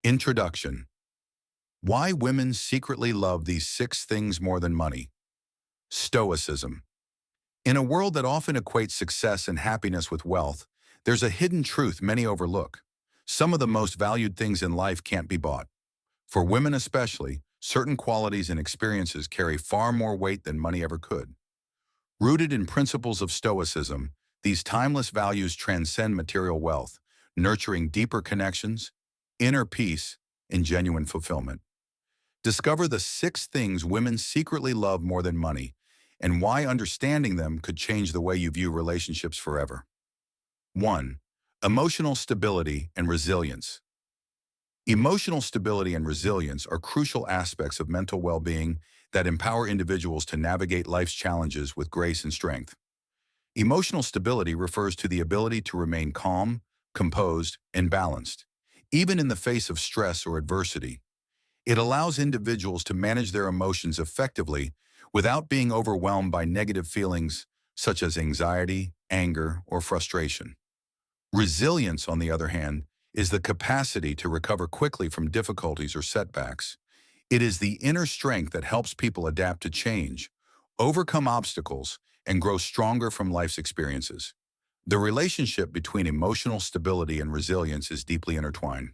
Introduction. Why women secretly love these 6 things more than money. Stoicism. In a world that often equates success and happiness with wealth, there's a hidden truth many overlook. Some of the most valued things in life can't be bought. For women especially, certain qualities and experiences carry far more weight than money ever could. Rooted in principles of Stoicism, these timeless values transcend material wealth, nurturing deeper connections, inner peace, and genuine fulfillment. Discover the 6 things women secretly love more than money, and why understanding them could change the way you view relationships forever. 1. Emotional stability and resilience. Emotional stability and resilience are crucial aspects of mental well-being that empower individuals to navigate life's challenges with grace and strength. Emotional stability refers to the ability to remain calm, composed, and balanced, even in the face of stress or adversity. It allows individuals to manage their emotions effectively without being overwhelmed by negative feelings such as anxiety, anger, or frustration. Resilience, on the other hand, is the capacity to recover quickly from difficulties or setbacks. It is the inner strength that helps people adapt to change, overcome obstacles, and grow stronger from life's experiences. The relationship between emotional stability and resilience is deeply intertwined.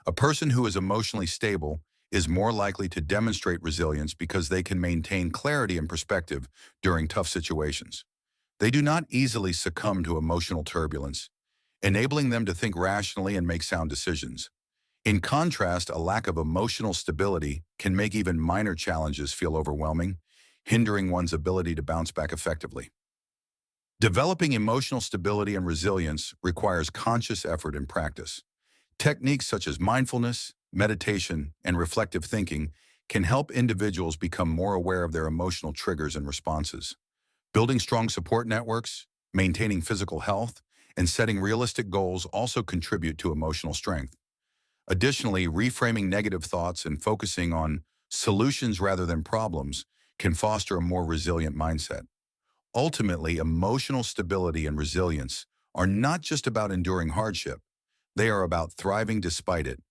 A person who is emotionally stable is more likely to demonstrate resilience because they can maintain clarity and perspective during tough situations. They do not easily succumb to emotional turbulence, enabling them to think rationally and make sound decisions. In contrast, a lack of emotional stability can make even minor challenges feel overwhelming, hindering one's ability to bounce back effectively. Developing emotional stability and resilience requires conscious effort and practice. Techniques such as mindfulness, meditation, and reflective thinking can help individuals become more aware of their emotional triggers and responses. Building strong support networks, maintaining physical health, and setting realistic goals also contribute to emotional strength. Additionally, reframing negative thoughts and focusing on solutions rather than problems can foster a more resilient mindset. Ultimately, emotional stability and resilience are not just about enduring hardship, they are about thriving despite it.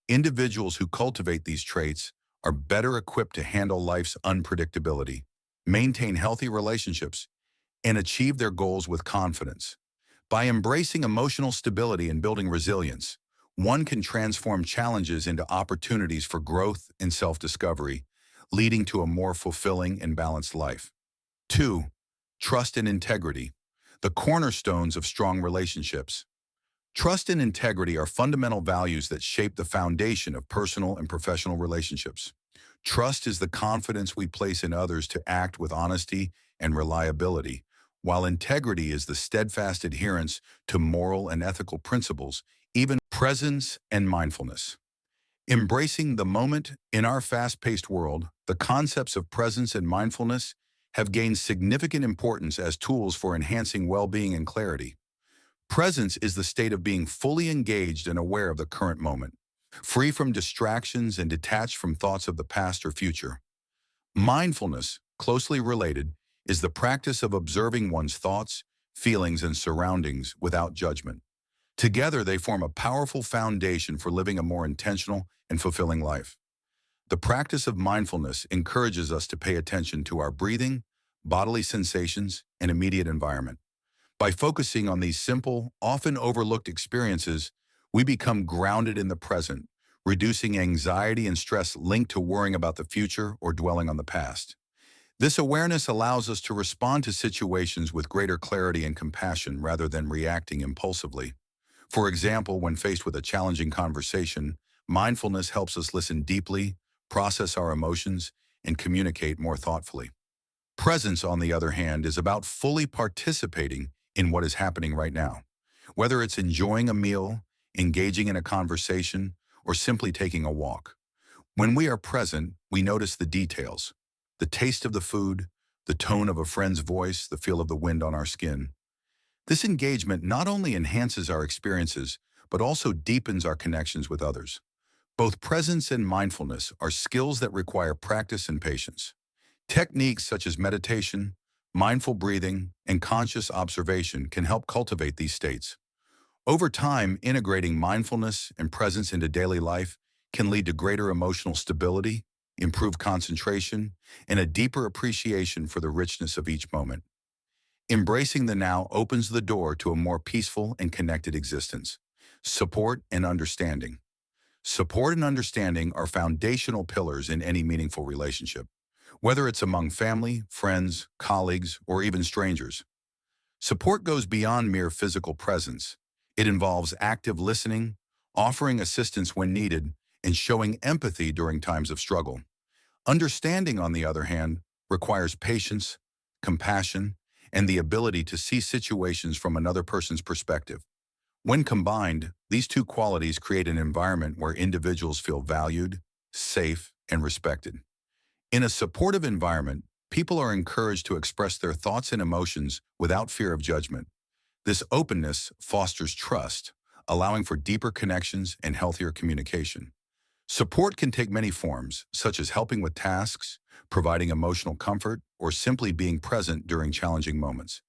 Individuals who cultivate these traits are better equipped to handle life's unpredictability, maintain healthy relationships, and achieve their goals with confidence. By embracing emotional stability and building resilience, one can transform challenges into opportunities for growth and self-discovery, leading to a more fulfilling and balanced life. 2. Trust and integrity, the cornerstones of strong relationships. Trust and integrity are fundamental values that shape the foundation of personal and professional relationships. Trust is the confidence we place in others to act with honesty and reliability, while integrity is the steadfast adherence to moral and ethical principles, even presence and mindfulness. Embracing the moment in our fast-paced world, the concepts of presence and mindfulness have gained significant importance as tools for enhancing well-being and clarity. Presence is the state of being fully engaged and aware of the current moment, free from distractions and detached from thoughts of the past or future. Mindfulness, closely related, is the practice of observing one's thoughts, feelings, and surroundings without judgment. Together, they form a powerful foundation for living a more intentional and fulfilling life. The practice of mindfulness encourages us to pay attention to our breathing, bodily sensations, and immediate environment. By focusing on these simple, often overlooked experiences, we become grounded in the present, reducing anxiety and stress linked to worrying about the future or dwelling on the past. This awareness allows us to respond to situations with greater clarity and compassion rather than reacting impulsively. For example, when faced with a challenging conversation, mindfulness helps us listen deeply, process our emotions, and communicate more thoughtfully. Presence, on the other hand, is about fully participating in what is happening right now. Whether it's enjoying a meal, engaging in a conversation, or simply taking a walk. When we are present, we notice the details, the taste of the food, the tone of a friend's voice, the feel of the wind on our skin. This engagement not only enhances our experiences, but also deepens our connections with others. Both presence and mindfulness are skills that require practice and patience. Techniques such as meditation, mindful breathing, and conscious observation can help cultivate these states. Over time, integrating mindfulness and presence into daily life can lead to greater emotional stability, improved concentration, and a deeper appreciation for the richness of each moment. Embracing the now opens the door to a more peaceful and connected existence. Support and understanding. Support and understanding are foundational pillars in any meaningful relationship, whether it's among family, friends, colleagues, or even strangers. Support goes beyond mere physical presence. It involves active listening, offering assistance when needed, and showing empathy during times of struggle. Understanding, on the other hand, requires patience, compassion, and the ability to see situations from another person's perspective. When combined, these two qualities create an environment where individuals feel valued, safe, and respected. In a supportive environment, people are encouraged to express their thoughts and emotions without fear of judgment. This openness fosters trust, allowing for deeper connections and healthier communication. Support can take many forms, such as helping with tasks, providing emotional comfort, or simply being present during challenging moments.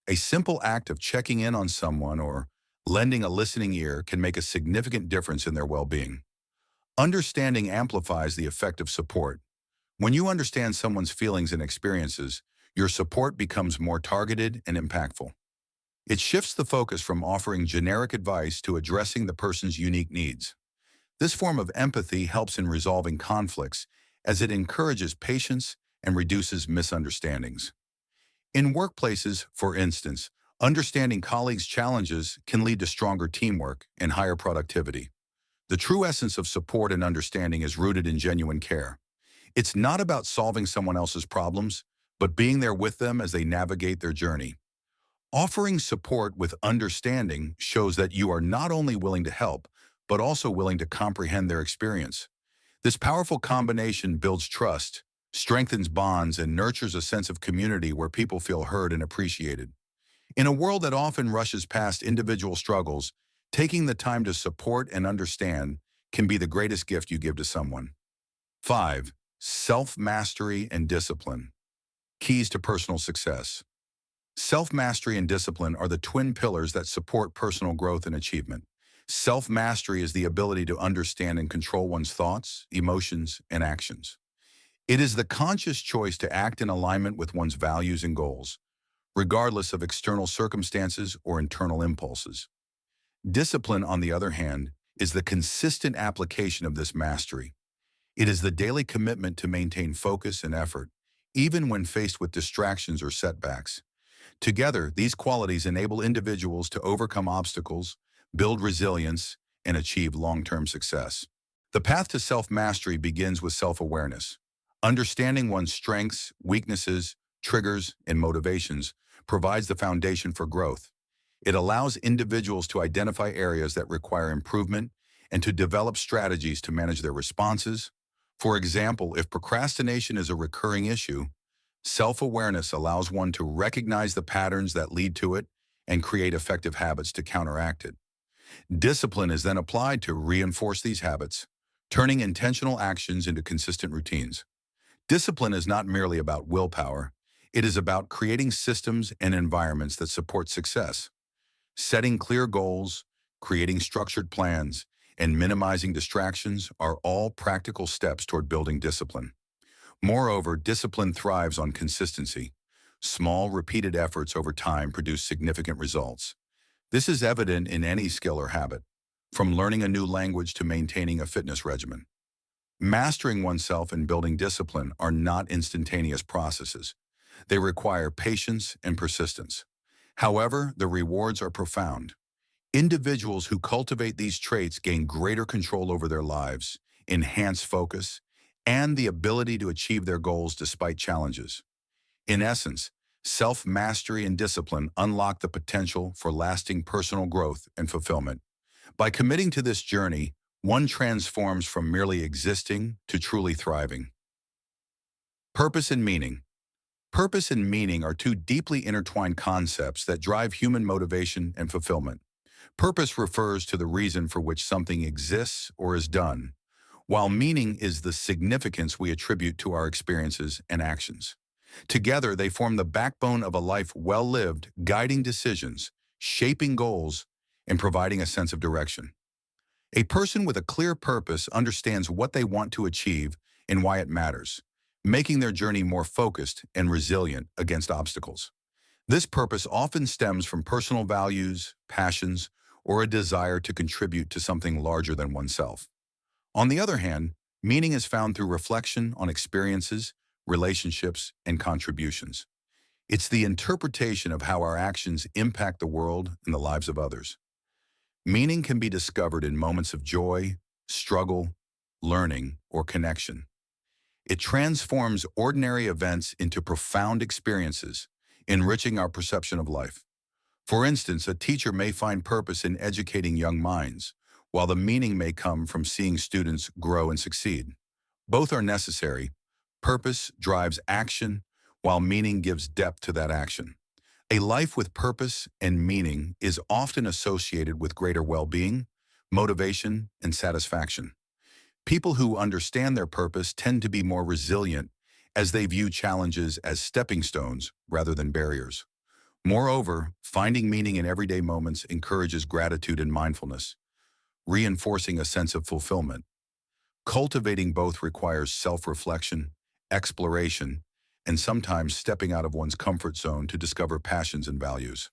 A simple act of checking in on someone or lending a listening ear can make a significant difference in their well-being. Understanding amplifies the effect of support. When you understand someone's feelings and experiences, your support becomes more targeted and impactful. It shifts the focus from offering generic advice to addressing the person's unique needs. This form of empathy helps in resolving conflicts as it encourages patience and reduces misunderstandings. In workplaces, for instance, understanding colleagues' challenges can lead to stronger teamwork and higher productivity. The true essence of support and understanding is rooted in genuine care. It's not about solving someone else's problems, but being there with them as they navigate their journey. Offering support with understanding shows that you are not only willing to help, but also willing to comprehend their experience. This powerful combination builds trust, strengthens bonds, and nurtures a sense of community where people feel heard and appreciated. In a world that often rushes past individual struggles, taking the time to support and understand can be the greatest gift you give to someone. 5. Self-mastery and discipline. Keys to personal success. Self-mastery and discipline are the twin pillars that support personal growth and achievement. Self-mastery is the ability to understand and control one's thoughts, emotions, and actions. It is the conscious choice to act in alignment with one's values and goals, regardless of external circumstances or internal impulses. Discipline, on the other hand, is the consistent application of this mastery. It is the daily commitment to maintain focus and effort, even when faced with distractions or setbacks. Together, these qualities enable individuals to overcome obstacles, build resilience, and achieve long-term success. The path to self-mastery begins with self-awareness. Understanding one's strengths, weaknesses, triggers, and motivations provides the foundation for growth. It allows individuals to identify areas that require improvement and to develop strategies to manage their responses. For example, if procrastination is a recurring issue, self-awareness allows one to recognize the patterns that lead to it and create effective habits to counteract it. Discipline is then applied to reinforce these habits, turning intentional actions into consistent routines. Discipline is not merely about willpower, it is about creating systems and environments that support success. Setting clear goals, creating structured plans, and minimizing distractions are all practical steps toward building discipline. Moreover, discipline thrives on consistency. Small, repeated efforts over time produce significant results. This is evident in any skill or habit, from learning a new language to maintaining a fitness regimen. Mastering oneself and building discipline are not instantaneous processes. They require patience and persistence. However, the rewards are profound. Individuals who cultivate these traits gain greater control over their lives, enhance focus, and the ability to achieve their goals despite challenges. In essence, self-mastery and discipline unlock the potential for lasting personal growth and fulfillment. By committing to this journey, one transforms from merely existing to truly thriving. Purpose and meaning. Purpose and meaning are two deeply intertwined concepts that drive human motivation and fulfillment. Purpose refers to the reason for which something exists or is done, while meaning is the significance we attribute to our experiences and actions. Together, they form the backbone of a life well lived, guiding decisions, shaping goals, and providing a sense of direction. A person with a clear purpose understands what they want to achieve and why it matters, making their journey more focused and resilient against obstacles. This purpose often stems from personal values, passions, or a desire to contribute to something larger than oneself. On the other hand, meaning is found through reflection on experiences, relationships, and contributions. It's the interpretation of how our actions impact the world and the lives of others. Meaning can be discovered in moments of joy, struggle, learning, or connection. It transforms ordinary events into profound experiences, enriching our perception of life. For instance, a teacher may find purpose in educating young minds, while the meaning may come from seeing students grow and succeed. Both are necessary. Purpose drives action, while meaning gives depth to that action. A life with purpose and meaning is often associated with greater well-being, motivation, and satisfaction. People who understand their purpose tend to be more resilient as they view challenges as stepping stones rather than barriers. Moreover, finding meaning in everyday moments encourages gratitude and mindfulness, reinforcing a sense of fulfillment. Cultivating both requires self-reflection, exploration, and sometimes stepping out of one's comfort zone to discover passions and values.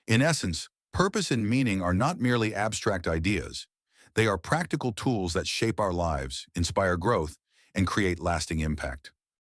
In essence, purpose and meaning are not merely abstract ideas. They are practical tools that shape our lives, inspire growth, and create lasting impact.